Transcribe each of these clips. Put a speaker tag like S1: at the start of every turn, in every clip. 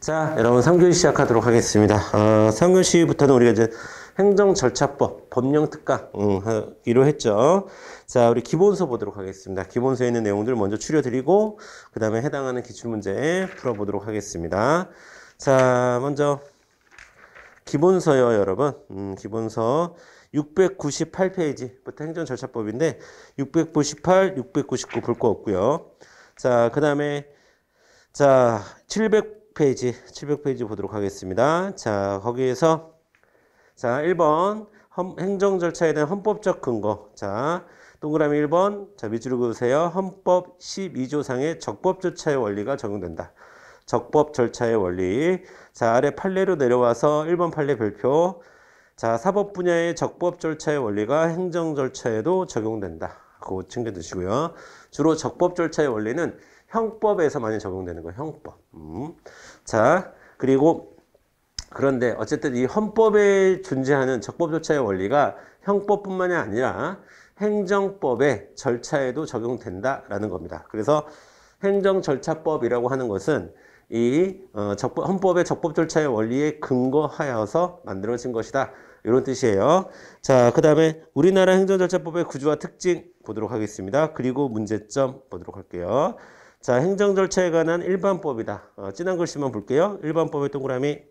S1: 자, 여러분 3교시 시작하도록 하겠습니다. 3교시부터는 우리가 이제 행정절차법, 법령특강 하기로 했죠. 자, 우리 기본서 보도록 하겠습니다. 기본서에 있는 내용들 먼저 추려드리고 그 다음에 해당하는 기출문제 풀어보도록 하겠습니다. 자, 먼저 기본서요, 여러분. 기본서 698페이지부터 행정절차법인데 698, 699 볼 거 없고요. 자, 그 다음에 자 700페이지 보도록 하겠습니다. 자, 거기에서 자 1번 행정절차에 대한 헌법적 근거. 자, 동그라미 1번. 자, 밑줄을 그으세요. 헌법 12조상의 적법절차의 원리가 적용된다. 적법절차의 원리. 자, 아래 판례로 내려와서 1번 판례 별표. 자, 사법 분야의 적법절차의 원리가 행정절차에도 적용된다. 그거 챙겨두시고요. 주로 적법절차의 원리는 형법에서 많이 적용되는 거예요. 형법. 자, 그리고 그런데 어쨌든 이 헌법에 존재하는 적법절차의 원리가 형법뿐만이 아니라 행정법의 절차에도 적용된다라는 겁니다. 그래서 행정절차법이라고 하는 것은 이 헌법의 적법절차의 원리에 근거하여서 만들어진 것이다. 이런 뜻이에요. 자, 그 다음에 우리나라 행정절차법의 구조와 특징 보도록 하겠습니다. 그리고 문제점 보도록 할게요. 자, 행정절차에 관한 일반법이다. 진한 글씨만 볼게요. 일반법의 동그라미.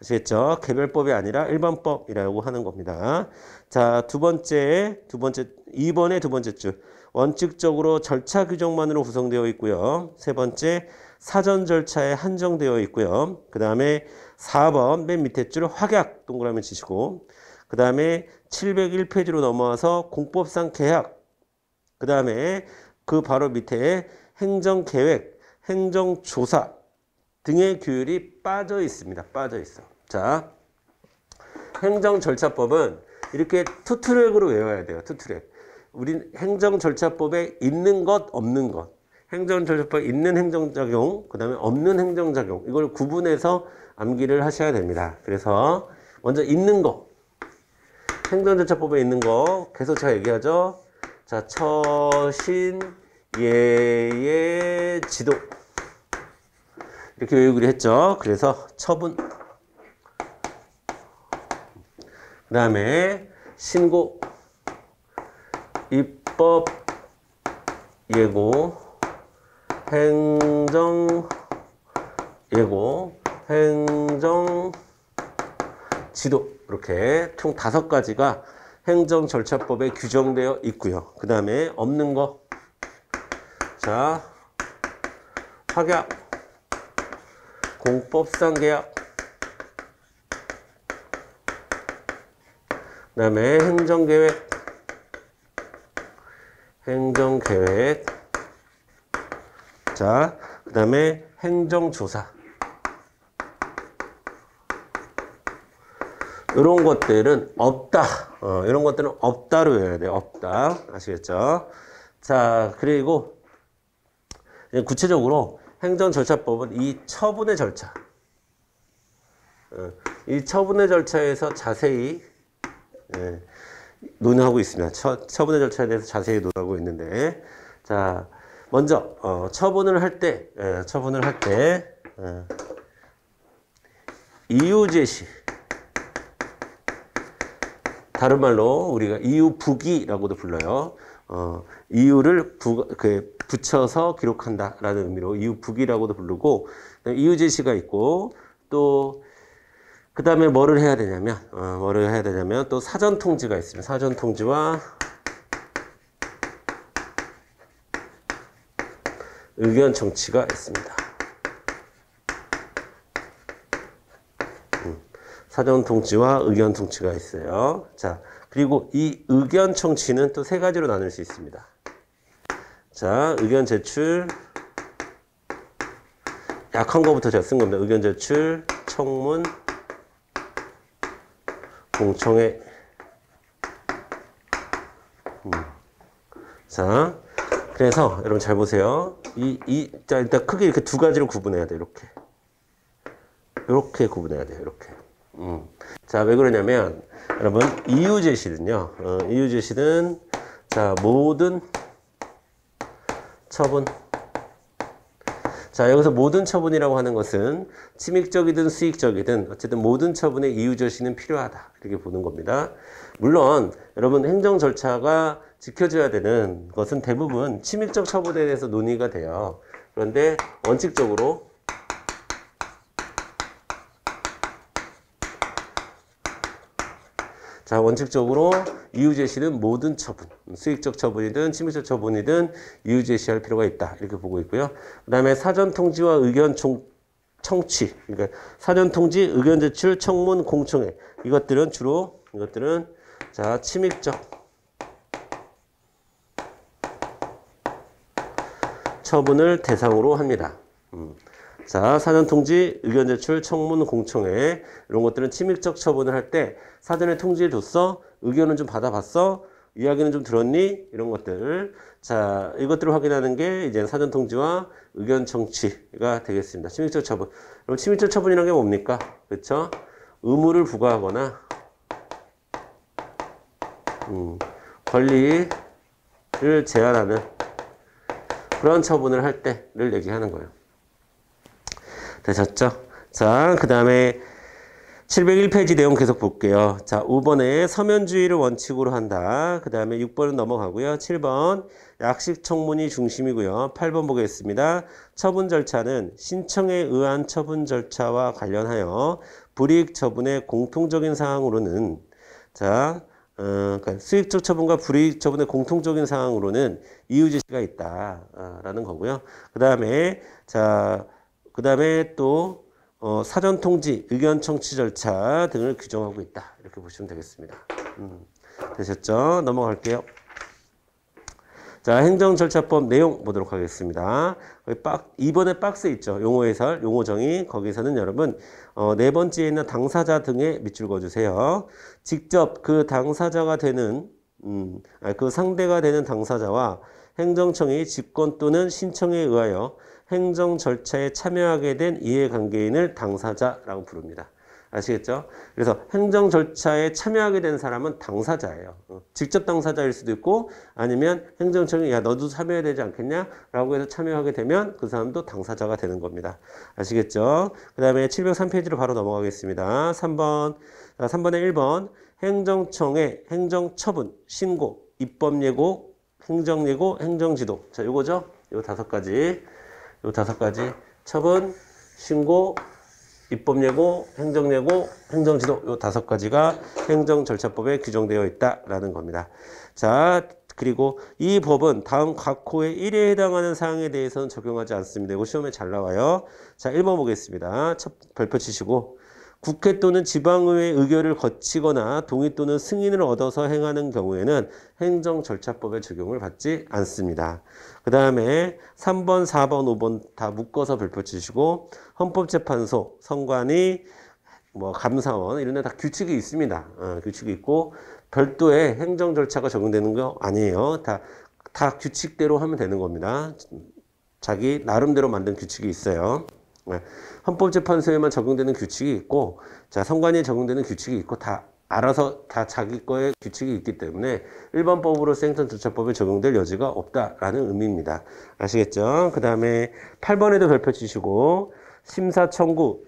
S1: 아시겠죠? 개별법이 아니라 일반법이라고 하는 겁니다. 자, 2번의 두 번째 줄. 원칙적으로 절차 규정만으로 구성되어 있고요. 세 번째, 사전 절차에 한정되어 있고요. 그 다음에 4번 맨 밑에 줄 확약 동그라미 치시고, 그 다음에 701페이지로 넘어와서 공법상 계약, 그 다음에 그 바로 밑에 행정계획, 행정조사 등의 규율이 빠져 있습니다. 빠져 있어. 자, 행정절차법은 이렇게 투트랙으로 외워야 돼요. 투트랙. 우린 행정절차법에 있는 것, 없는 것. 행정절차법에 있는 행정작용, 그 다음에 없는 행정작용. 이걸 구분해서 암기를 하셔야 됩니다. 그래서 먼저 있는 거. 행정절차법에 있는 거. 계속 제가 얘기하죠. 자, 처신, 예의, 지도. 이렇게 외우기로 했죠. 그래서 처분. 그 다음에 신고, 입법, 예고, 행정, 예고, 행정, 지도. 이렇게 총 5가지가 행정절차법에 규정되어 있고요. 그 다음에 없는 거. 자, 확약, 공법상 계약, 그 다음에 행정계획, 자, 그 다음에 행정조사. 이런 것들은 없다. 이런 것들은 없다로 외워야 돼요. 없다. 아시겠죠? 자, 그리고 구체적으로 행정절차법은 이 처분의 절차. 이 처분의 절차에서 자세히 논하고 있습니다. 처분의 절차에 대해서 자세히 논하고 있는데, 자, 먼저 처분을 할 때 이유 제시. 다른 말로 우리가 이유 부기라고도 불러요. 이유를 붙여서 기록한다라는 의미로 이유 부기라고도 부르고, 이유 제시가 있고, 또 그 다음에 뭐를 해야 되냐면 또 사전 통지가 있습니다. 사전 통지와 의견 청취가 있습니다. 사전 통지와 의견 통지가 있어요. 자, 그리고 이 의견 청취는 또 3가지로 나눌 수 있습니다. 자, 의견 제출, 약한 거부터 제가 쓴 겁니다. 의견 제출, 청문, 공청회. 자, 그래서 여러분 잘 보세요. 자, 일단 크게 이렇게 2가지로 구분해야 돼요. 이렇게 구분해야 돼요. 이렇게. 자, 왜 그러냐면 여러분 이유 제시는요. 이유 제시는 자, 모든 처분. 자, 여기서 모든 처분이라고 하는 것은 침익적이든 수익적이든 어쨌든 모든 처분의 이유저시는 필요하다. 이렇게 보는 겁니다. 물론 여러분 행정 절차가 지켜져야 되는 것은 대부분 침익적 처분에 대해서 논의가 돼요. 그런데 원칙적으로 자, 원칙적으로 이유 제시는 모든 처분, 수익적 처분이든 침익적 처분이든 이유 제시할 필요가 있다. 이렇게 보고 있고요. 그 다음에 사전 통지와 의견 청취, 그러니까 사전 통지, 의견 제출, 청문, 공청회 이것들은 자, 침익적 처분을 대상으로 합니다. 자, 사전 통지, 의견 제출, 청문, 공청회 이런 것들은 침익적 처분을 할 때 사전에 통지해 줬어? 의견은 좀 받아봤어? 이야기는 좀 들었니? 이런 것들. 자, 이것들을 확인하는 게 이제 사전 통지와 의견 청취가 되겠습니다. 침익적 처분. 그럼 침익적 처분이라는 게 뭡니까? 그렇죠? 의무를 부과하거나 권리를 제한하는 그런 처분을 할 때를 얘기하는 거예요. 되셨죠? 자, 그 다음에 701페이지 내용 계속 볼게요. 자, 5번에 서면주의를 원칙으로 한다. 그 다음에 6번은 넘어가고요. 7번 약식 청문이 중심이고요. 8번 보겠습니다. 처분 절차는 신청에 의한 처분 절차와 관련하여 불이익 처분의 공통적인 사항으로는 자, 그러니까 수익적 처분과 불이익 처분의 공통적인 사항으로는 이유 제시가 있다라는 거고요. 그 다음에 또 사전 통지, 의견 청취 절차 등을 규정하고 있다. 이렇게 보시면 되겠습니다. 되셨죠? 넘어갈게요. 자, 행정절차법 내용 보도록 하겠습니다. 2번에 박스 있죠. 용어 해설, 용어 정의. 거기서는 여러분 네 번째에 있는 당사자 등에 밑줄 그어주세요. 직접 그 당사자가 되는 그 상대가 되는 당사자와 행정청이 직권 또는 신청에 의하여 행정 절차에 참여하게 된 이해관계인을 당사자라고 부릅니다. 아시겠죠? 그래서 행정 절차에 참여하게 된 사람은 당사자예요. 직접 당사자일 수도 있고 아니면 행정청이 야 너도 참여해야 되지 않겠냐? 라고 해서 참여하게 되면 그 사람도 당사자가 되는 겁니다. 아시겠죠? 그 다음에 703페이지로 바로 넘어가겠습니다. 3번에 1번 행정청의 행정처분, 신고, 입법예고, 행정예고, 행정지도. 자, 요거죠? 요 5가지. 처분, 신고, 입법예고, 행정예고, 행정지도 요 5가지가 행정절차법에 규정되어 있다라는 겁니다. 자, 그리고 이 법은 다음 각 호의 1에 해당하는 사항에 대해서는 적용하지 않습니다. 이거 시험에 잘 나와요. 자, 1번 보겠습니다. 별표 치시고 국회 또는 지방의회 의결을 거치거나 동의 또는 승인을 얻어서 행하는 경우에는 행정절차법의 적용을 받지 않습니다. 그 다음에 3번, 4번, 5번 다 묶어서 별표 치시고 헌법재판소, 선관위, 감사원 이런 데 다 규칙이 있습니다. 규칙이 있고 별도의 행정절차가 적용되는 거 아니에요. 다 규칙대로 하면 되는 겁니다. 자기 나름대로 만든 규칙이 있어요. 헌법재판소에만 적용되는 규칙이 있고, 자, 선관위에 적용되는 규칙이 있고, 다 알아서 다 자기 거에 규칙이 있기 때문에 일반법으로서 행정절차법에 적용될 여지가 없다라는 의미입니다. 아시겠죠? 그 다음에 8번에도 별표 치시고, 심사 청구,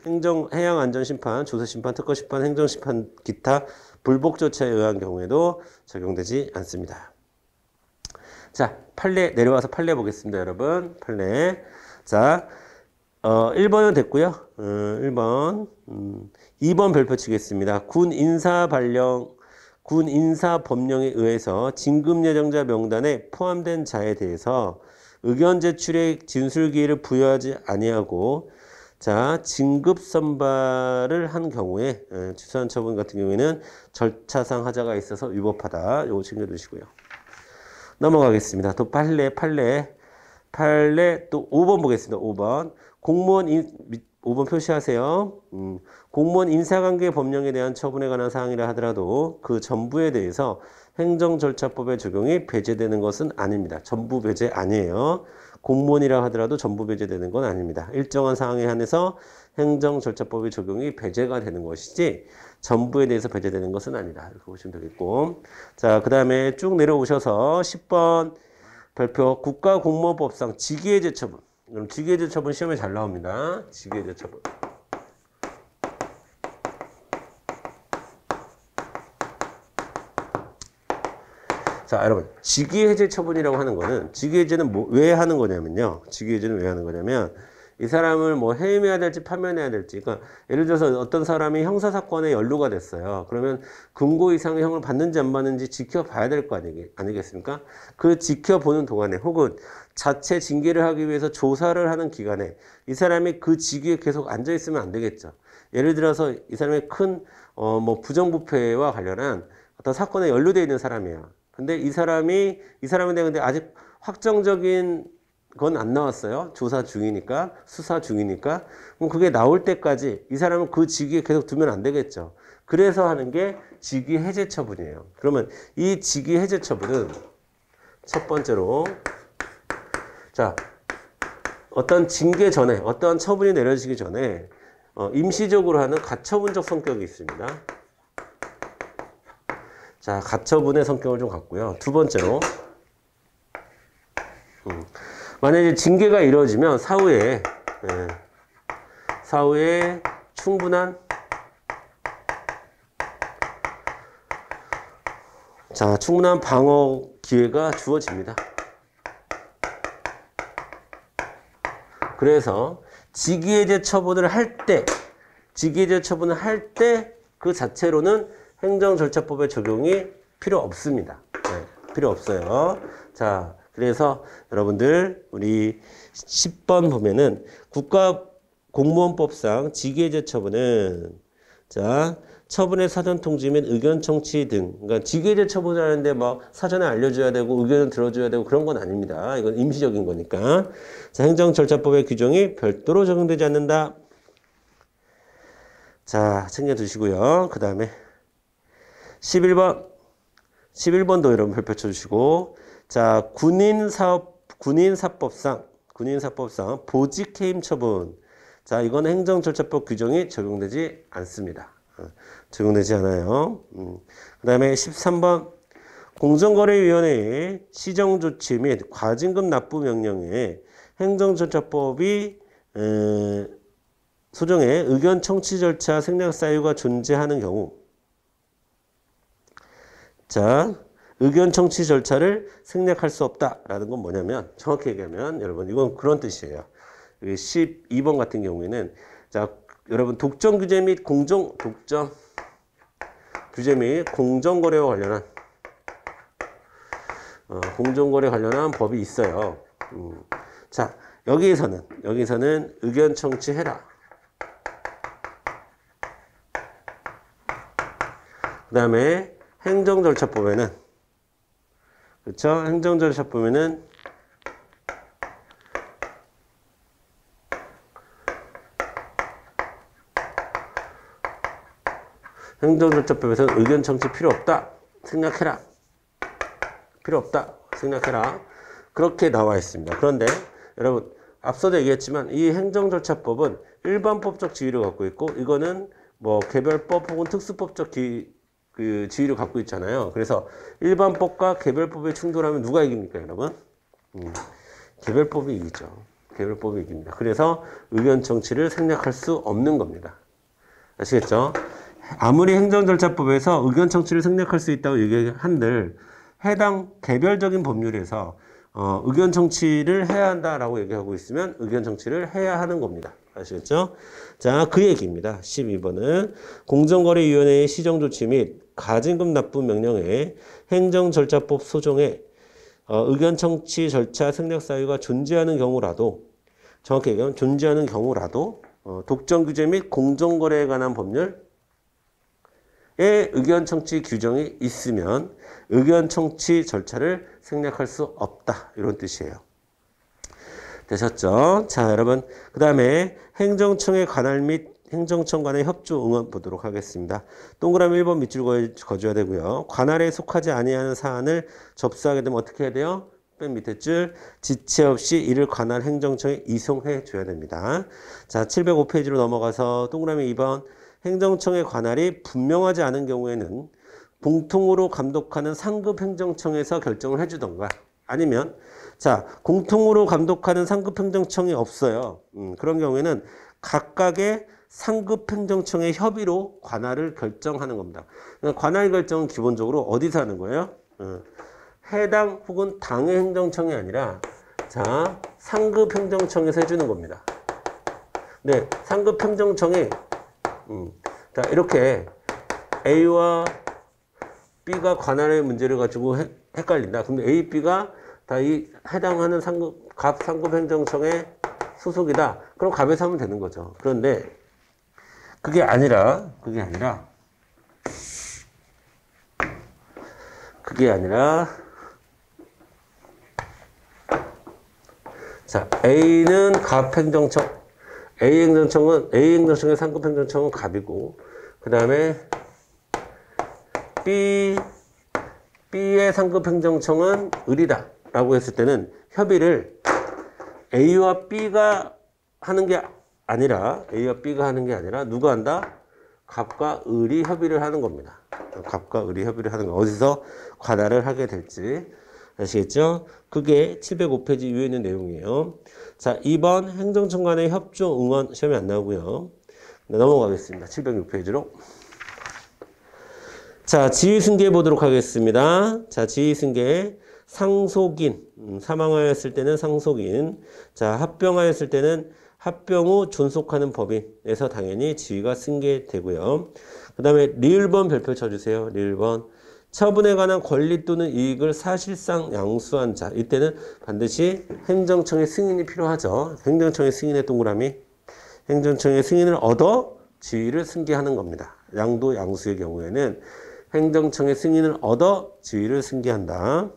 S1: 해양안전심판, 조사심판, 특허심판, 행정심판, 기타 불복 조치에 의한 경우에도 적용되지 않습니다. 자, 판례 내려와서 판례 보겠습니다, 여러분. 판례. 자, 1번은 됐고요. 1번. 2번 별표 치겠습니다. 군 인사법령에 의해서 진급 예정자 명단에 포함된 자에 대해서 의견 제출의 진술 기회를 부여하지 아니하고 자, 진급 선발을 한 경우에 취소한 처분 같은 경우에는 절차상 하자가 있어서 위법하다. 이거 챙겨두시고요. 넘어가겠습니다. 또 판례 또 5번 보겠습니다. 5번. 5번 표시하세요. 공무원 인사관계 법령에 대한 처분에 관한 사항이라 하더라도 그 전부에 대해서 행정절차법의 적용이 배제되는 것은 아닙니다. 전부 배제 아니에요. 공무원이라 하더라도 전부 배제되는 건 아닙니다. 일정한 사항에 한해서 행정절차법의 적용이 배제가 되는 것이지 전부에 대해서 배제되는 것은 아니다. 이렇게 보시면 되겠고. 자, 그 다음에 쭉 내려오셔서 10번 별표 국가공무원법상 직위해제 처분. 그럼 직위해제 처분 시험에 잘 나옵니다. 직위해제 처분. 자, 여러분, 직위해제 처분이라고 하는 거는, 직위해제는 왜 하는 거냐면요. 직위해제는 왜 하는 거냐면, 이 사람을 뭐 해임해야 될지 파면해야 될지. 그러니까 예를 들어서 어떤 사람이 형사사건에 연루가 됐어요. 그러면 금고 이상의 형을 받는지 안 받는지 지켜봐야 될 거 아니겠습니까? 그 지켜보는 동안에 혹은 자체 징계를 하기 위해서 조사를 하는 기간에 이 사람이 그 직위에 계속 앉아 있으면 안 되겠죠. 예를 들어서 이 사람이 큰 뭐 부정부패와 관련한 어떤 사건에 연루되어 있는 사람이에요. 근데 이 사람에 대해 아직 확정적인 건 안 나왔어요. 조사 중이니까, 수사 중이니까. 그럼 그게 나올 때까지 이 사람은 그 직위에 계속 두면 안 되겠죠. 그래서 하는 게 직위 해제 처분이에요. 그러면 이 직위 해제 처분은 첫 번째로, 자, 어떤 징계 전에, 어떤 처분이 내려지기 전에 임시적으로 하는 가처분적 성격이 있습니다. 자, 가처분의 성격을 좀 갖고요. 두 번째로, 만약에 징계가 이루어지면 사후에 충분한 방어 기회가 주어집니다. 그래서 직위해제 처분을 할 때 그 자체로는 행정절차법의 적용이 필요 없습니다. 필요 없어요. 자, 그래서 여러분들 우리 10번 보면은 국가공무원법상 직위해제 처분은 자, 처분의 사전 통지 및 의견 청취 등, 그러니까 직위해제 처분을 하는데 막 사전에 알려줘야 되고 의견을 들어줘야 되고 그런 건 아닙니다. 이건 임시적인 거니까. 자, 행정절차법의 규정이 별도로 적용되지 않는다. 자, 챙겨두시고요. 그 다음에 11번도 여러분 별표 쳐주시고, 자, 군인사법상 보직 해임 처분. 자, 이건 행정절차법 규정이 적용되지 않습니다. 적용되지 않아요. 그 다음에 13번 공정거래위원회의 시정조치 및 과징금 납부 명령에 행정절차법이 소정에 의견 청취 절차 생략 사유가 존재하는 경우, 자, 의견 청취 절차를 생략할 수 없다라는 건 뭐냐면, 정확히 얘기하면 여러분 이건 그런 뜻이에요. 12번 같은 경우에는, 자, 여러분 독점 규제 및 공정거래와 관련한 법이 있어요. 자, 여기에서는 의견 청취해라. 그 다음에 행정절차법에는, 그렇죠? 행정절차법에는 행정절차법에서는 의견 청취 필요 없다. 생략해라. 필요 없다. 생략해라. 그렇게 나와 있습니다. 그런데 여러분 앞서도 얘기했지만 이 행정절차법은 일반법적 지위를 갖고 있고, 이거는 뭐 개별법 혹은 특수법적 지위를 갖고 있잖아요. 그래서 일반법과 개별법의 충돌하면 누가 이깁니까, 여러분? 개별법이 이기죠. 개별법이 이깁니다. 그래서 의견 청취를 생략할 수 없는 겁니다. 아시겠죠? 아무리 행정절차법에서 의견 청취를 생략할 수 있다고 얘기한들 해당 개별적인 법률에서 의견 청취를 해야 한다라고 얘기하고 있으면 의견 청취를 해야 하는 겁니다. 아시겠죠? 자, 그 얘기입니다. 12번은 공정거래위원회의 시정조치 및 가징금 납부 명령에 행정절차법 소정에 의견 청취 절차 생략 사유가 존재하는 경우라도, 정확히 얘기하면 존재하는 경우라도 독점 규제 및 공정거래에 관한 법률에 의견 청취 규정이 있으면 의견 청취 절차를 생략할 수 없다. 이런 뜻이에요. 되셨죠? 자, 여러분, 그 다음에 행정청의 관할 및 행정청 간의 협조 응원 보도록 하겠습니다. 동그라미 1번 밑줄 그어줘야 되고요. 관할에 속하지 아니하는 사안을 접수하게 되면 어떻게 해야 돼요? 맨 밑에 줄 지체 없이 이를 관할 행정청에 이송해 줘야 됩니다. 자, 705페이지로 넘어가서 동그라미 2번 행정청의 관할이 분명하지 않은 경우에는 공통으로 감독하는 상급 행정청에서 결정을 해주던가, 아니면 자, 공통으로 감독하는 상급행정청이 없어요. 그런 경우에는 각각의 상급행정청의 협의로 관할을 결정하는 겁니다. 그러니까 관할 결정은 기본적으로 어디서 하는 거예요? 해당 혹은 당의 행정청이 아니라 자, 상급행정청에서 해주는 겁니다. 네, 상급행정청이 자, 이렇게 A와 B가 관할의 문제를 가지고 헷갈린다. 근데 A, B가 다 이 해당하는 갑 상급행정청의 소속이다. 그럼 갑에서 하면 되는 거죠. 그런데 그게 아니라 자, A는 갑 행정청, A 행정청의 상급 행정청은 갑이고, 그 다음에 B의 상급 행정청은 을이다. 라고 했을 때는 협의를 A와 B가 하는 게 아니라 누가 한다? 갑과 을이 협의를 하는 겁니다. 갑과 을이 협의를 하는 거. 어디서 관할을 하게 될지. 아시겠죠? 그게 705페이지 위에 있는 내용이에요. 자, 2번 행정청 간의 협조 응원 시험이 안 나오고요. 네, 넘어가겠습니다. 706페이지로. 자, 지휘승계 보도록 하겠습니다. 자, 지휘승계. 상속인, 사망하였을 때는 상속인. 자, 합병하였을 때는 합병 후 존속하는 법인에서 당연히 지위가 승계되고요. 그 다음에 리을번 별표 쳐주세요. 리을번. 처분에 관한 권리 또는 이익을 사실상 양수한 자. 이때는 반드시 행정청의 승인이 필요하죠. 행정청의 승인의 동그라미. 행정청의 승인을 얻어 지위를 승계하는 겁니다. 양도 양수의 경우에는 행정청의 승인을 얻어 지위를 승계한다.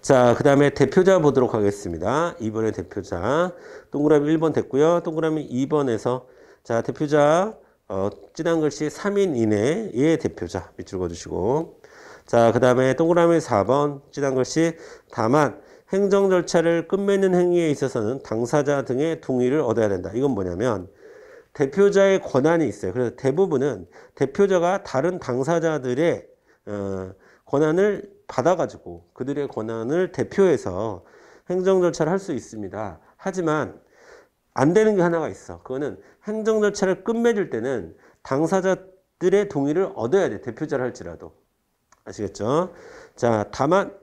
S1: 자, 그 다음에 대표자 보도록 하겠습니다. 2번의 대표자. 동그라미 1번 됐고요. 동그라미 2번에서 자, 대표자 진한 글씨 3인 이내의 대표자 밑줄 그어주시고, 자, 그 다음에 동그라미 4번 진한 글씨 다만 행정 절차를 끝맺는 행위에 있어서는 당사자 등의 동의를 얻어야 된다. 이건 뭐냐면 대표자의 권한이 있어요. 그래서 대부분은 대표자가 다른 당사자들의 권한을 받아가지고 그들의 권한을 대표해서 행정 절차를 할 수 있습니다. 하지만 안 되는 게 하나가 있어. 그거는 행정 절차를 끝맺을 때는 당사자들의 동의를 얻어야 돼. 대표자를 할지라도. 아시겠죠? 자, 다만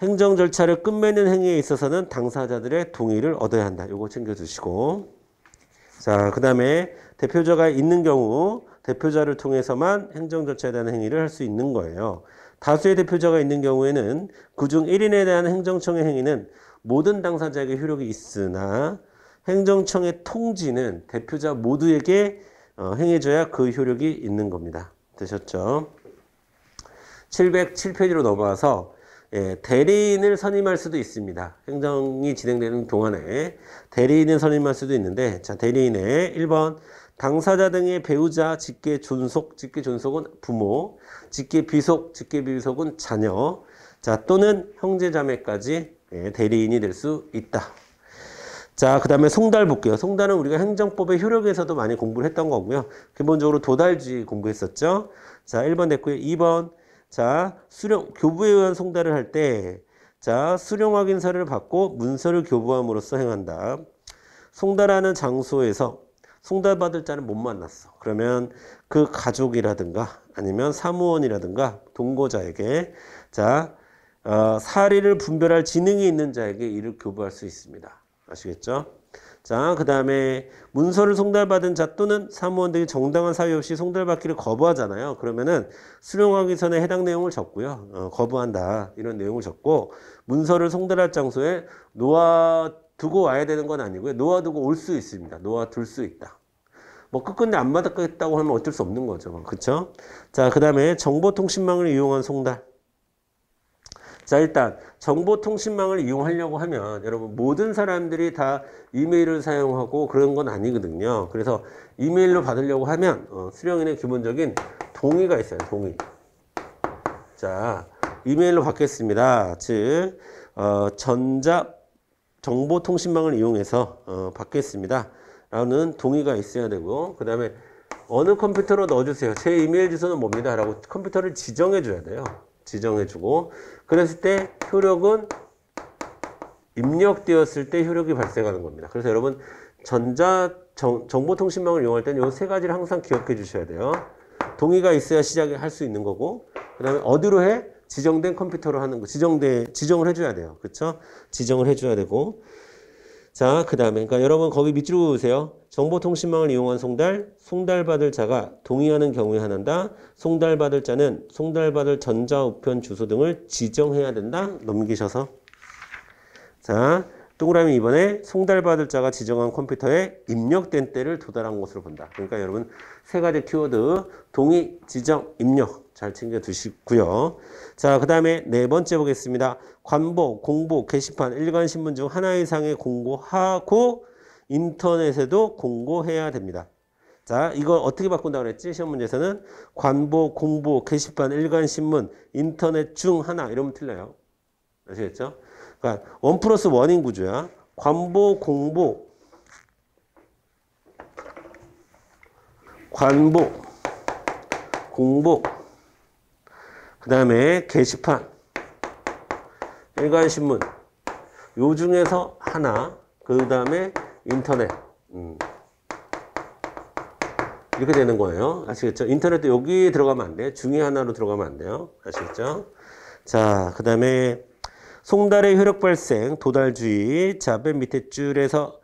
S1: 행정 절차를 끝맺는 행위에 있어서는 당사자들의 동의를 얻어야 한다. 요거 챙겨주시고. 자, 그 다음에 대표자가 있는 경우 대표자를 통해서만 행정 절차에 대한 행위를 할 수 있는 거예요. 다수의 대표자가 있는 경우에는 그중 1인에 대한 행정청의 행위는 모든 당사자에게 효력이 있으나 행정청의 통지는 대표자 모두에게 행해줘야 그 효력이 있는 겁니다. 되셨죠? 707페이지로 넘어와서 대리인을 선임할 수도 있습니다. 행정이 진행되는 동안에 대리인을 선임할 수도 있는데, 자, 대리인의 1번 당사자 등의 배우자, 직계 존속, 직계 존속은 부모, 직계 비속, 직계 비속은 자녀, 자, 또는 형제 자매까지 대리인이 될 수 있다. 자, 그 다음에 송달 볼게요. 송달은 우리가 행정법의 효력에서도 많이 공부를 했던 거고요. 기본적으로 도달지 공부했었죠. 자, 1번 됐고요. 2번. 자, 교부에 의한 송달을 할 때, 자, 수령 확인서를 받고 문서를 교부함으로써 행한다. 송달하는 장소에서 송달받을 자를 못 만났어. 그러면 그 가족이라든가 아니면 사무원이라든가 동거자에게 자, 사리를 분별할 지능이 있는 자에게 이를 교부할 수 있습니다. 아시겠죠? 자, 그 다음에 문서를 송달받은 자 또는 사무원 등이 정당한 사유 없이 송달받기를 거부하잖아요. 그러면은 수령하기 전에 해당 내용을 적고요. 거부한다. 이런 내용을 적고, 문서를 송달할 장소에 놓아두고 와야 되는 건 아니고요. 놓아두고 올 수 있습니다. 놓아둘 수 있다. 뭐 끝끝내 안 받았겠다고 하면 어쩔 수 없는 거죠. 그쵸? 자, 그 다음에 정보통신망을 이용한 송달. 자, 일단 정보통신망을 이용하려고 하면 여러분 모든 사람들이 다 이메일을 사용하고 그런 건 아니거든요. 그래서 이메일로 받으려고 하면 수령인의 기본적인 동의가 있어요. 동의. 자, 이메일로 받겠습니다. 즉 전자 정보통신망을 이용해서 받겠습니다. 라는 동의가 있어야 되고, 그 다음에 어느 컴퓨터로 넣어주세요. 제 이메일 주소는 뭡니다. 라고 컴퓨터를 지정해 줘야 돼요. 지정해 주고, 그랬을 때 효력은 입력되었을 때 효력이 발생하는 겁니다. 그래서 여러분 정보통신망을 이용할 때는 이 세 가지를 항상 기억해 주셔야 돼요. 동의가 있어야 시작을 할 수 있는 거고, 그 다음에 어디로 해? 지정된 컴퓨터로 하는 거. 지정을 해줘야 돼요. 그쵸? 지정을 해줘야 되고. 자, 그 다음에, 그러니까 여러분 거기 밑줄 그으세요. 정보통신망을 이용한 송달받을 자가 동의하는 경우에 하나다. 송달받을 자는 송달받을 전자우편 주소 등을 지정해야 된다. 넘기셔서. 자, 동그라미 2번에 송달받을 자가 지정한 컴퓨터에 입력된 때를 도달한 것으로 본다. 그러니까 여러분 세 가지 키워드 동의, 지정, 입력 잘 챙겨 두시고요. 자, 그 다음에 네 번째 보겠습니다. 관보, 공보, 게시판, 일간 신문 중 하나 이상의 공고하고 인터넷에도 공고해야 됩니다. 자, 이걸 어떻게 바꾼다고 그랬지? 시험 문제에서는 관보, 공보, 게시판, 일간 신문, 인터넷 중 하나 이러면 틀려요. 아시겠죠? 그러니까 1+1인 구조야. 관보, 공보, 공보, 그 다음에 게시판, 일간신문, 요 중에서 하나, 그 다음에 인터넷. 이렇게 되는 거예요. 아시겠죠? 인터넷도 여기 들어가면 안 돼. 중에 하나로 들어가면 안 돼요. 아시겠죠? 자, 그 다음에 송달의 효력 발생, 도달주의. 자, 맨 밑에 줄에서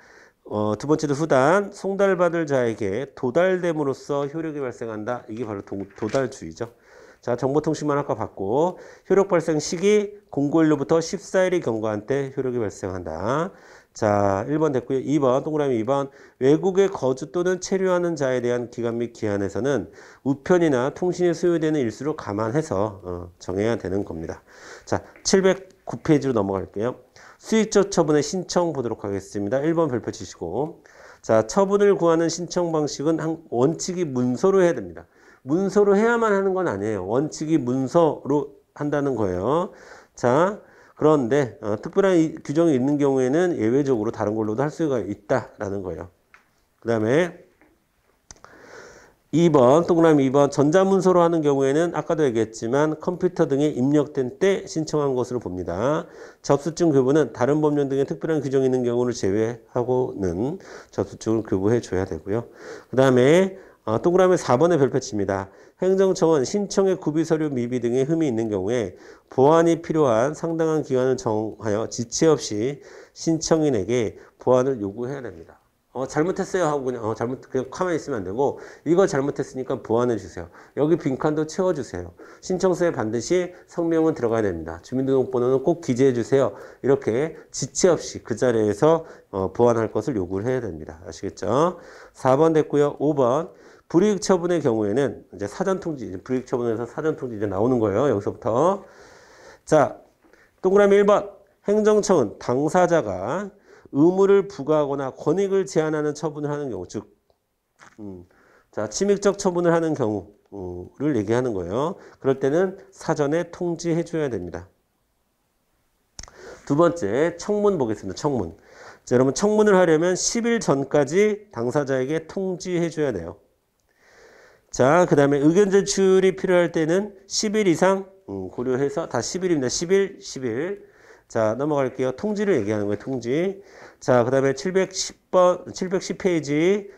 S1: 두 번째도 후단, 송달받을 자에게 도달됨으로써 효력이 발생한다. 이게 바로 도달주의죠. 자, 정보통신망 아까 봤고, 효력 발생 시기 공고일로부터 14일이 경과한 때 효력이 발생한다. 자, 1번 됐고요. 2번, 동그라미 2번. 외국에 거주 또는 체류하는 자에 대한 기간 및 기한에서는 우편이나 통신이 소요되는 일수를 감안해서 정해야 되는 겁니다. 자, 709페이지로 넘어갈게요. 수익적 처분의 신청 보도록 하겠습니다. 1번 별표 치시고. 자, 처분을 구하는 신청 방식은 원칙이 문서로 해야 됩니다. 문서로 해야만 하는 건 아니에요. 원칙이 문서로 한다는 거예요. 자, 그런데 특별한 규정이 있는 경우에는 예외적으로 다른 걸로도 할 수가 있다라는 거예요. 그 다음에 2번, 동그라미 2번. 전자문서로 하는 경우에는 아까도 얘기했지만 컴퓨터 등에 입력된 때 신청한 것으로 봅니다. 접수증 교부는 다른 법령 등의 특별한 규정이 있는 경우를 제외하고는 접수증을 교부해 줘야 되고요. 그 다음에 동그라미 4번에 별표 칩니다. 행정청은 신청의 구비서류 미비 등의 흠이 있는 경우에 보완이 필요한 상당한 기간을 정하여 지체 없이 신청인에게 보완을 요구해야 됩니다. 잘못했어요 하고 그냥 그냥 가만히 있으면 안 되고, 이거 잘못했으니까 보완해 주세요. 여기 빈칸도 채워주세요. 신청서에 반드시 성명은 들어가야 됩니다. 주민등록번호는 꼭 기재해 주세요. 이렇게 지체 없이 그 자리에서 보완할 것을 요구를 해야 됩니다. 아시겠죠? 4번 됐고요. 5번. 불이익 처분의 경우에는 이제 사전 통지, 불이익 처분에서 사전 통지 이제 나오는 거예요. 여기서부터. 자, 동그라미 1번. 행정청은 당사자가 의무를 부과하거나 권익을 제한하는 처분을 하는 경우, 즉, 자, 침익적 처분을 하는 경우를 얘기하는 거예요. 그럴 때는 사전에 통지해 줘야 됩니다. 두 번째, 청문 보겠습니다. 청문. 자, 여러분, 청문을 하려면 10일 전까지 당사자에게 통지해 줘야 돼요. 자, 그 다음에 의견 제출이 필요할 때는 10일 이상 고려해서 다 10일입니다. 10일. 자, 넘어갈게요. 통지를 얘기하는 거예요. 통지. 자, 그 다음에 710페이지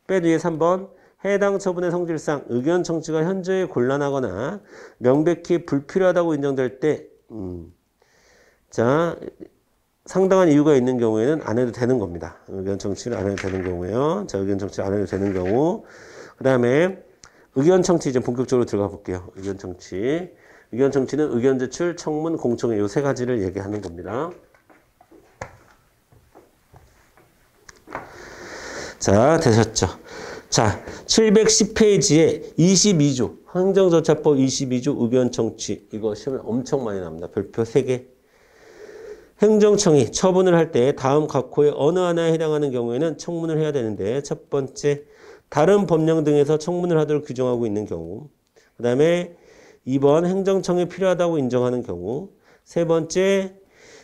S1: 맨 위에 3번. 해당 처분의 성질상 의견 청취가 현저히 곤란하거나 명백히 불필요하다고 인정될 때, 자, 상당한 이유가 있는 경우에는 안 해도 되는 겁니다. 의견 청취를 안 해도 되는 경우에요. 자, 의견 청취 안 해도 되는 경우. 그 다음에 의견 청취 이제 본격적으로 들어가 볼게요. 의견 청취. 의견 청취는 의견 제출, 청문, 공청회 이 세 가지를 얘기하는 겁니다. 자, 되셨죠? 자, 710페이지에 22조, 행정절차법 22조 의견 청취. 이거 시험에 엄청 많이 나옵니다. 별표 3개. 행정청이 처분을 할 때 다음 각호의 어느 하나에 해당하는 경우에는 청문을 해야 되는데, 첫 번째, 다른 법령 등에서 청문을 하도록 규정하고 있는 경우. 그 다음에 2번, 행정청이 필요하다고 인정하는 경우. 세 번째,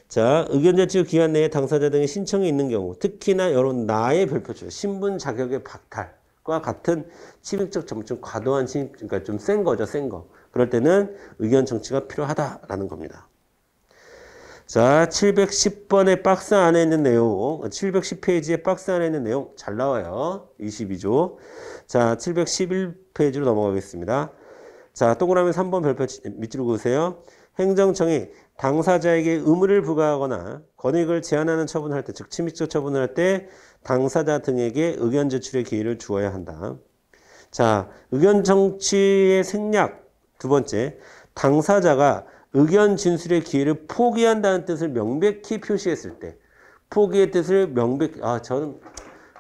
S1: 자, 의견 제출 기간 내에 당사자 등의 신청이 있는 경우. 특히나 이런 나의 별표죠. 신분 자격의 박탈과 같은 침입적 좀 과도한 침입, 그러니까 좀 센 거죠, 센 거. 그럴 때는 의견 청취가 필요하다라는 겁니다. 자, 710번의 박스 안에 있는 내용, 710페이지의 박스 안에 있는 내용 잘 나와요. 22조. 자, 711페이지로 넘어가겠습니다. 자, 동그라미 3번 별표 밑으로 그으세요. 행정청이 당사자에게 의무를 부과하거나 권익을 제한하는 처분을 할 때, 즉 침입적 처분을 할 때 당사자 등에게 의견 제출의 기회를 주어야 한다. 자, 의견 청취의 생략. 두 번째, 당사자가 의견 진술의 기회를 포기한다는 뜻을 명백히 표시했을 때, 포기의 뜻을 명백히, 저는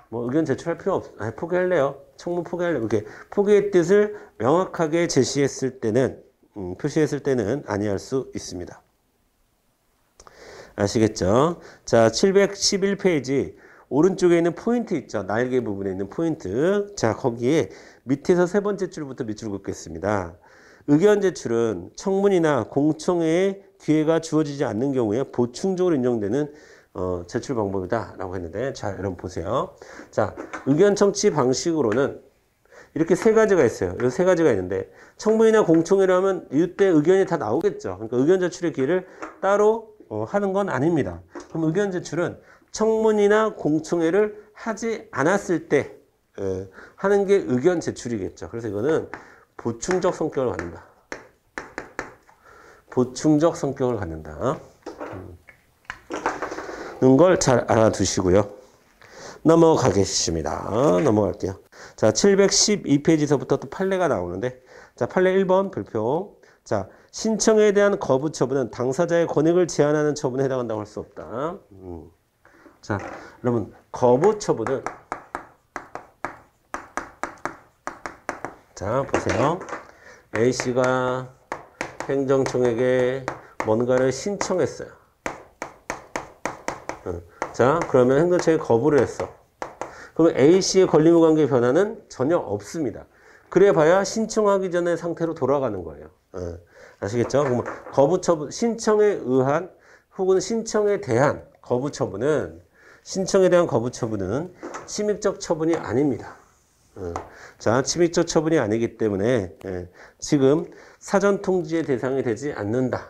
S1: 뭐 의견 제출할 필요 포기할래요. 청문 포기할래요. 이렇게 포기의 뜻을 명확하게 제시했을 때는, 표시했을 때는 아니할 수 있습니다. 아시겠죠? 자, 711페이지 오른쪽에 있는 포인트 있죠? 날개 부분에 있는 포인트. 자, 거기에 밑에서 세 번째 줄부터 밑줄 긋겠습니다. 의견 제출은 청문이나 공청회에 기회가 주어지지 않는 경우에 보충적으로 인정되는 제출 방법이다 라고 했는데, 자, 여러분 보세요. 자, 의견 청취 방식으로는 이렇게 세 가지가 있어요. 이 세 가지가 있는데, 청문이나 공청회를 하면 이때 의견이 다 나오겠죠. 그러니까 의견 제출의 기회를 따로 하는 건 아닙니다. 그럼 의견 제출은 청문이나 공청회를 하지 않았을 때 하는 게 의견 제출이겠죠. 그래서 이거는 보충적 성격을 갖는다. 보충적 성격을 갖는다. 는 걸 잘 알아두시고요. 넘어가겠습니다. 넘어갈게요. 자, 712페이지서부터 또 판례가 나오는데, 자, 판례 1번 별표. 자, 신청에 대한 거부 처분은 당사자의 권익을 제한하는 처분에 해당한다고 할 수 없다. 자, 여러분, 거부 처분은, 자, 보세요. A씨가 행정청에게 뭔가를 신청했어요. 자, 그러면 행정청이 거부를 했어. 그러면 A씨의 권리무관계 변화는 전혀 없습니다. 그래봐야 신청하기 전의 상태로 돌아가는 거예요. 아시겠죠? 그러면 거부처분, 신청에 의한 혹은 신청에 대한 거부처분은, 신청에 대한 거부처분은 침입적 처분이 아닙니다. 자, 침입적 처분이 아니기 때문에 지금 사전 통지의 대상이 되지 않는다.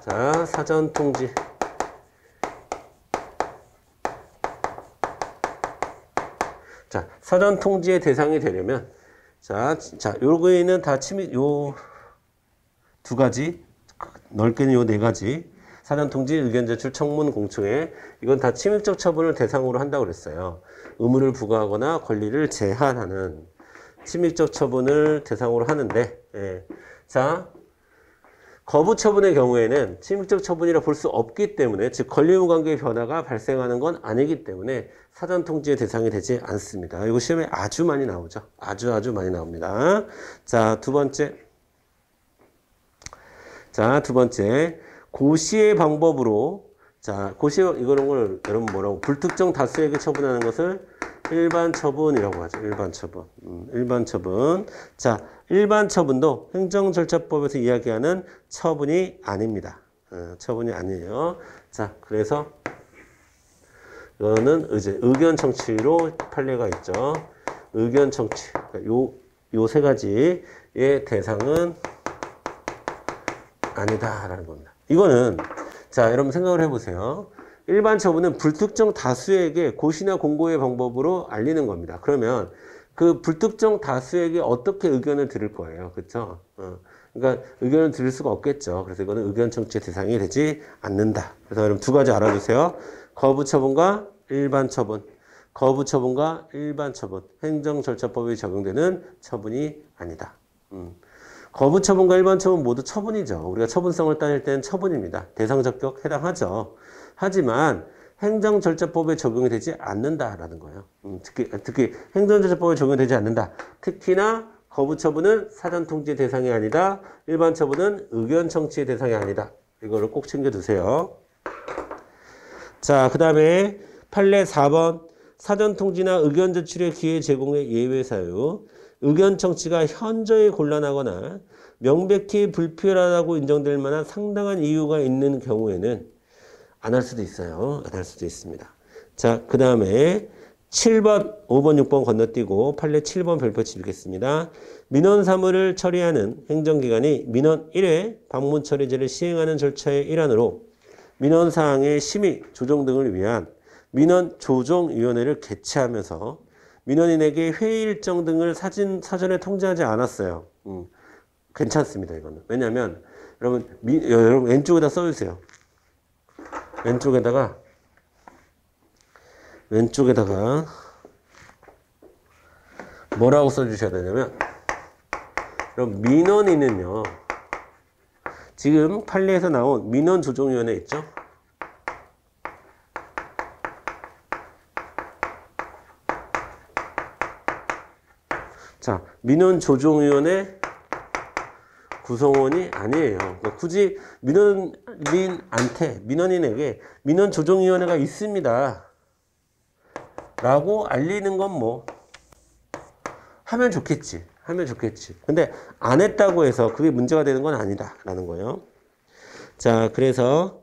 S1: 자, 사전 통지. 자, 사전 통지의 대상이 되려면, 자, 요거에는 다 요 두 가지, 넓게는 요 네 가지, 사전 통지, 의견 제출, 청문, 공청회, 이건 다 침입적 처분을 대상으로 한다고 그랬어요. 의무를 부과하거나 권리를 제한하는 침입적 처분을 대상으로 하는데, 자, 거부 처분의 경우에는 침입적 처분이라 볼 수 없기 때문에, 즉 권리무관계의 변화가 발생하는 건 아니기 때문에 사전 통지의 대상이 되지 않습니다. 이거 시험에 아주 많이 나오죠. 아주 많이 나옵니다. 자, 두 번째. 자, 두 번째. 고시의 방법으로, 자, 이거는 걸 여러분 뭐라고, 불특정 다수에게 처분하는 것을 일반 처분이라고 하죠. 일반 처분. 일반 처분. 자, 일반 처분도 행정절차법에서 이야기하는 처분이 아닙니다. 처분이 아니에요. 자, 그래서 이거는 이제 의견 청취로 판례가 있죠. 의견 청취. 요 세 가지의 대상은 아니다라는 겁니다. 이거는, 자, 여러분 생각을 해보세요. 일반 처분은 불특정 다수에게 고시나 공고의 방법으로 알리는 겁니다. 그러면 그 불특정 다수에게 어떻게 의견을 들을 거예요. 그렇죠? 그러니까 의견을 들을 수가 없겠죠. 그래서 이거는 의견 청취의 대상이 되지 않는다. 그래서 여러분 두 가지 알아두세요. 거부 처분과 일반 처분. 거부 처분과 일반 처분. 행정절차법에 적용되는 처분이 아니다. 거부 처분과 일반 처분 모두 처분이죠. 우리가 처분성을 따질 때는 처분입니다. 대상 적격 해당하죠. 하지만 행정절차법에 적용이 되지 않는다라는 거예요. 특히 행정절차법에 적용이 되지 않는다. 특히나 거부 처분은 사전 통지 대상이 아니다. 일반 처분은 의견 청취의 대상이 아니다. 이거를 꼭 챙겨두세요. 자, 그 다음에 판례 4번 사전 통지나 의견 제출의 기회 제공의 예외 사유. 의견 청취가 현저히 곤란하거나 명백히 불필요하다고 인정될 만한 상당한 이유가 있는 경우에는 안 할 수도 있어요. 안 할 수도 있습니다. 자, 그 다음에 7번, 5번, 6번 건너뛰고 판례 7번 별표 치겠습니다. 민원 사무를 처리하는 행정기관이 민원 1회 방문 처리제를 시행하는 절차의 일환으로 민원사항의 심의, 조정 등을 위한 민원조정위원회를 개최하면서 민원인에게 회의 일정 등을 사전에 통지하지 않았어요. 괜찮습니다, 이거는. 왜냐면, 여러분 왼쪽에다 써주세요. 왼쪽에다가 뭐라고 써주셔야 되냐면, 그럼 민원인은요, 지금 판례에서 나온 민원조정위원회 있죠? 자, 민원조정위원회 구성원이 아니에요. 그러니까 굳이 민원인에게 민원조정위원회가 있습니다 라고 알리는 건 뭐 하면 좋겠지. 근데 안 했다고 해서 그게 문제가 되는 건 아니다 라는 거예요. 자, 그래서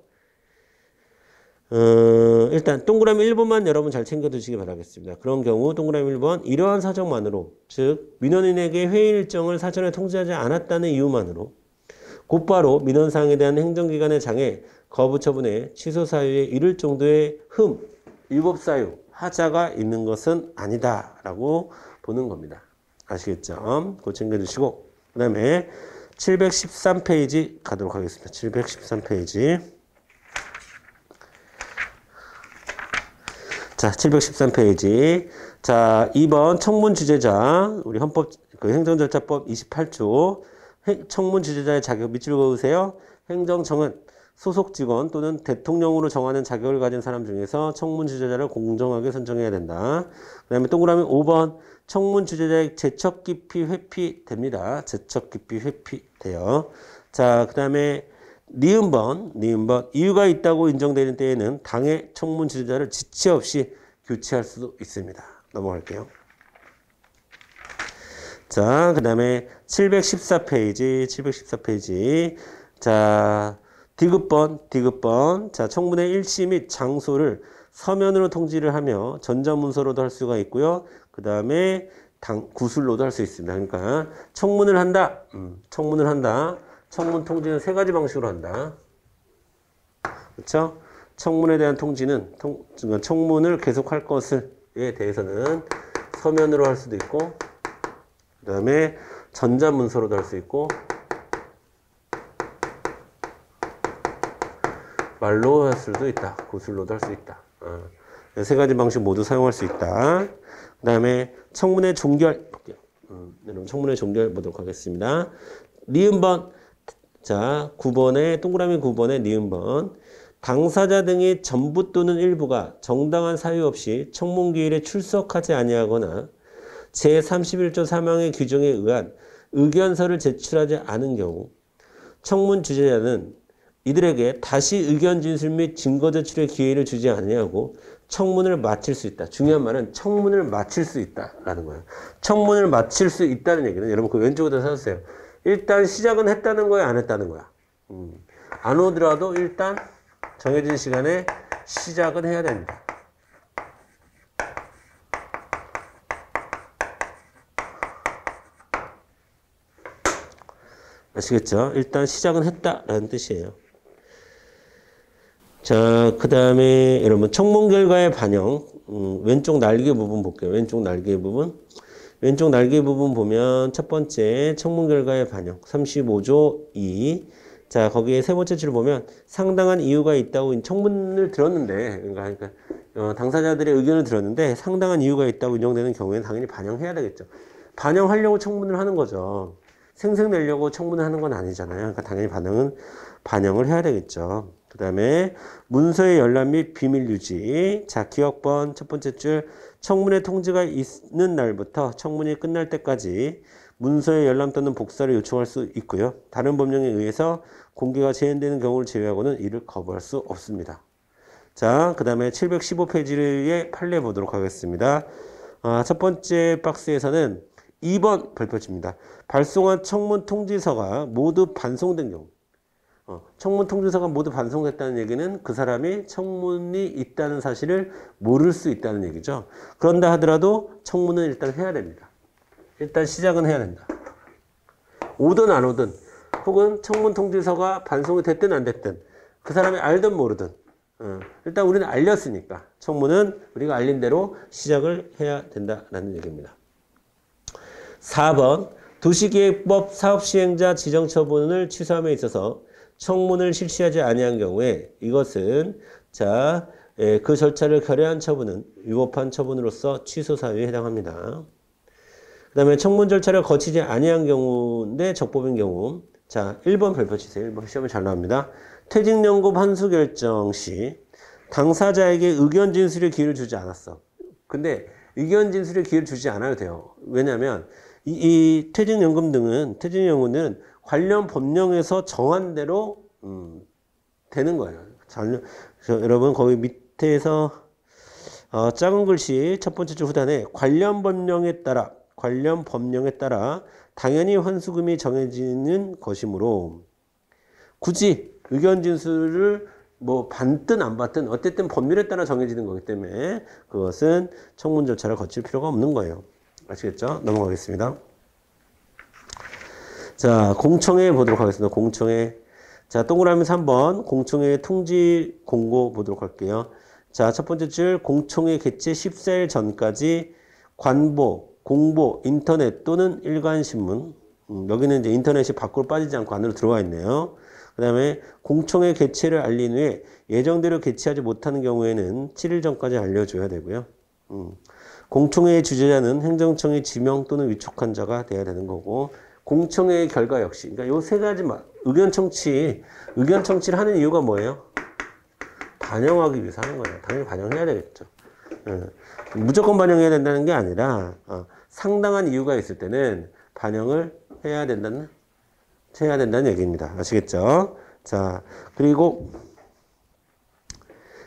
S1: 일단 동그라미 1번만 여러분 잘 챙겨두시기 바라겠습니다. 그런 경우 동그라미 1번 이러한 사정만으로, 즉 민원인에게 회의 일정을 사전에 통지하지 않았다는 이유만으로 곧바로 민원사항에 대한 행정기관의 장애, 거부 처분에 취소 사유에 이를 정도의 위법 사유, 하자가 있는 것은 아니다 라고 보는 겁니다. 아시겠죠? 그거 챙겨주시고, 그 다음에 713페이지 가도록 하겠습니다. 713페이지. 자, 713페이지. 자, 2번 청문 주재자, 우리 행정절차법 28조. 청문 주재자의 자격 밑줄 그으세요. 행정청은 소속 직원 또는 대통령으로 정하는 자격을 가진 사람 중에서 청문 주재자를 공정하게 선정해야 된다. 그 다음에 동그라미 5번 청문 주재자의 재척 기피 회피됩니다. 재척 기피 회피돼요. 자, 그 다음에 니은번 이유가 있다고 인정되는 때에는 당의 청문 주재자를 지체 없이 교체할 수도 있습니다. 넘어갈게요. 자, 그 다음에 714페이지. 자, 디귿번. 자, 청문회 일시 및 장소를 서면으로 통지를 하며 전자문서로도 할 수가 있고요. 그 다음에 구술로도 할 수 있습니다. 그러니까 청문을 한다. 청문 통지는 세 가지 방식으로 한다. 그렇죠? 청문에 대한 통지는 청문을 계속할 것에 대해서는 서면으로 할 수도 있고, 그 다음에 전자문서로도 할 수 있고, 말로 할 수도 있다. 구술로도 할 수 있다. 세 가지 방식 모두 사용할 수 있다. 그 다음에 청문회 종결 볼게요. 여러분 청문회 종결 보도록 하겠습니다. 니은번. 자, 9번에 동그라미 9번에 니은번. 당사자 등의 전부 또는 일부가 정당한 사유 없이 청문기일에 출석하지 아니하거나 제31조 3항의 규정에 의한 의견서를 제출하지 않은 경우 청문 주재자는 이들에게 다시 의견 진술 및 증거 제출의 기회를 주지 아니하고 청문을 마칠 수 있다. 중요한 말은 청문을 마칠 수 있다라는 거예요. 청문을 마칠 수 있다는 얘기는 여러분 그 왼쪽에다 써주세요. 일단 시작은 했다는 거야, 안 했다는 거야? 안 오더라도 일단 정해진 시간에 시작은 해야 됩니다. 아시겠죠? 일단 시작은 했다라는 뜻이에요. 자, 그 다음에 여러분 청문 결과의 반영, 왼쪽 날개 부분 볼게요. 왼쪽 날개 부분 보면 첫 번째 청문 결과의 반영 35조 2. 자, 거기에 세 번째 줄 보면 상당한 이유가 있다고 청문을 들었는데, 그러니까 당사자들의 의견을 들었는데 상당한 이유가 있다고 인정되는 경우에는 당연히 반영해야 되겠죠. 반영하려고 청문을 하는 거죠. 생색내려고 청문을 하는 건 아니잖아요. 그러니까 당연히 반영을 해야 되겠죠. 그 다음에 문서의 열람 및 비밀 유지. 자, 기억번 첫 번째 줄 청문회 통지가 있는 날부터 청문이 끝날 때까지 문서의 열람 또는 복사를 요청할 수 있고요. 다른 법령에 의해서 공개가 제한되는 경우를 제외하고는 이를 거부할 수 없습니다. 자, 그 다음에 715페이지의 판례 보도록 하겠습니다. 첫 번째 박스에서는 2번 별표치입니다. 발송한 청문 통지서가 모두 반송된 경우. 청문 통지서가 모두 반송됐다는 얘기는 그 사람이 청문이 있다는 사실을 모를 수 있다는 얘기죠. 그런다 하더라도 청문은 일단 해야 됩니다. 일단 시작은 해야 된다. 오든 안 오든 혹은 청문 통지서가 반송이 됐든 안 됐든 그 사람이 알든 모르든 일단 우리는 알렸으니까 청문은 우리가 알린 대로 시작을 해야 된다라는 얘기입니다. 4번 도시계획법 사업시행자 지정처분을 취소함에 있어서 청문을 실시하지 아니한 경우에 이것은 그 절차를 결여한 처분은 위법한 처분으로서 취소 사유에 해당합니다. 그 다음에 청문 절차를 거치지 아니한 경우인데 적법인 경우 1번 별표 치세요. 1번 시험에 잘 나옵니다. 퇴직연금 환수 결정 시 당사자에게 의견 진술의 기회를 주지 않았어. 근데 의견 진술의 기회를 주지 않아도 돼요. 왜냐하면 이 퇴직연금은 관련 법령에서 정한 대로 되는 거예요. 여러분 거기 밑에서 작은 글씨 첫 번째 줄 후단에 관련 법령에 따라 당연히 환수금이 정해지는 것이므로 굳이 의견 진술을 뭐 받든 안 받든 어쨌든 법률에 따라 정해지는 거기 때문에 그것은 청문 절차를 거칠 필요가 없는 거예요. 아시겠죠? 넘어가겠습니다. 자, 공청회 보도록 하겠습니다. 공청회. 자, 동그라미 3번 공청회 통지 공고 보도록 할게요. 자, 첫 번째 줄 공청회 개최 14일 전까지 관보, 공보, 인터넷 또는 일간신문. 여기는 이제 인터넷이 밖으로 빠지지 않고 안으로 들어와 있네요. 그 다음에 공청회 개최를 알린 후에 예정대로 개최하지 못하는 경우에는 7일 전까지 알려줘야 되고요. 공청회의 주재자는 행정청의 지명 또는 위촉한 자가 돼야 되는 거고 공청회의 결과 역시 그러니까 요 세 가지 의견 청취를 하는 이유가 뭐예요? 반영하기 위해서 하는 거예요. 당연히 반영해야 되겠죠. 무조건 반영해야 된다는 게 아니라 상당한 이유가 있을 때는 반영을 해야 된다는 얘기입니다. 아시겠죠? 자, 그리고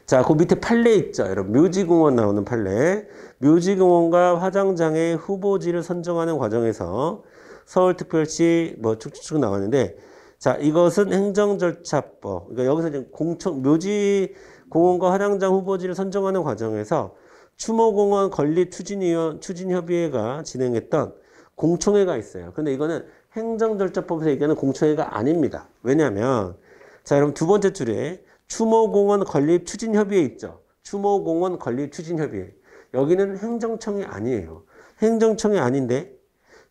S1: 그 밑에 판례 있죠. 여러분, 묘지공원 나오는 판례. 묘지공원과 화장장의 후보지를 선정하는 과정에서 서울특별시 쭉쭉쭉 나왔는데, 자, 이것은 행정절차법. 그러니까 여기서 이제 묘지공원과 화장장 후보지를 선정하는 과정에서 추모공원 건립 추진협의회가 진행했던 공청회가 있어요. 근데 이거는 행정절차법에서 얘기하는 공청회가 아닙니다. 왜냐하면 자, 여러분 두 번째 줄에 추모공원 건립 추진협의회 있죠. 추모공원 건립 추진협의회. 여기는 행정청이 아니에요. 행정청이 아닌데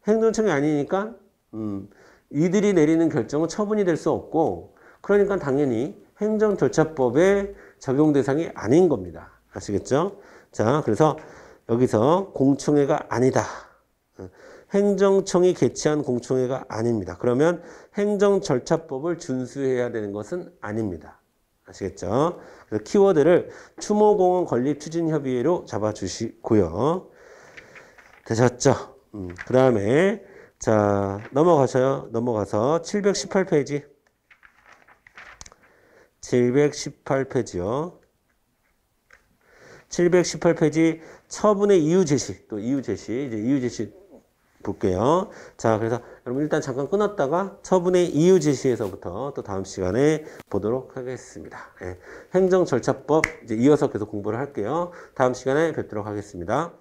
S1: 행정청이 아니니까 이들이 내리는 결정은 처분이 될 수 없고 그러니까 당연히 행정절차법의 적용 대상이 아닌 겁니다. 아시겠죠? 자, 그래서 여기서 공청회가 아니다. 행정청이 개최한 공청회가 아닙니다. 그러면 행정절차법을 준수해야 되는 것은 아닙니다. 아시겠죠? 그래서 키워드를 추모공원 건립 추진협의회로 잡아주시고요. 되셨죠? 그 다음에 자 넘어가서 718페이지 718페이지요. 718페이지 처분의 이유 제시 볼게요. 자, 그래서 여러분 일단 잠깐 끊었다가 처분의 이유 제시에서부터 또 다음 시간에 보도록 하겠습니다. 행정절차법 이제 이어서 계속 공부를 할게요. 다음 시간에 뵙도록 하겠습니다.